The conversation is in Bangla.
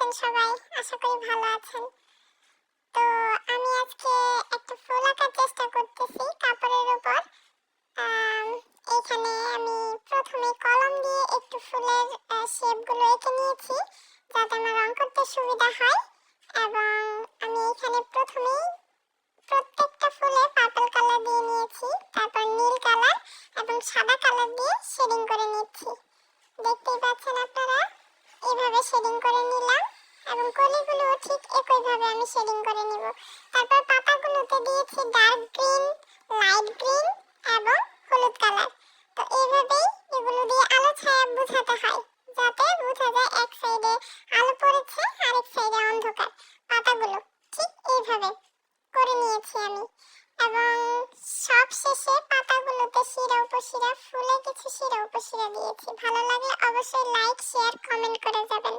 আছেন সবাই? আশা করি ভালো আছেন। তো আমি আজকে একটা ফুল আঁকার চেষ্টা করতেছি কাপড়ের উপর। আম এখানে আমি ১ম এ কলম দিয়ে একটু ফুলের শেপগুলো এঁকে নিয়েছি, যাতে আমার রং করতে সুবিধা হয়। এবং আমি এখানে ১ম এই প্রত্যেকটা ফুলে পার্পল কালার দিয়ে নিয়েছি, তারপর নীল কালার এবং সাদা কালার দিয়ে শেডিং করে নিচ্ছি। দেখতেই পাচ্ছেন আপনারা, এইভাবে শেডিং করে নিলাম এবং কলিগুলোও ঠিক একইভাবে আমি শেডিং করে নিব। তারপর পাতাগুলোতে দিয়েছি ডার্ক গ্রিন, লাইট গ্রিন এবং হলুদ কালার। তো এইভাবেই এগুলো দিয়ে আলো ছায়া বোঝাতে হয়, যাতে বোঝা যায় এক সাইডে আলো পড়েছে আরেক সাইডে অন্ধকার। পাতাগুলো ঠিক এইভাবে করে নিয়েছি আমি। এবং সব শেষে পাতাগুলোতে শিরা উপশিরা, ফুলে কিছু শিরা উপশিরা দিয়েছি। ভালো লাগলে অবশ্যই লাইক, শেয়ার, কমেন্ট করে যাবেন।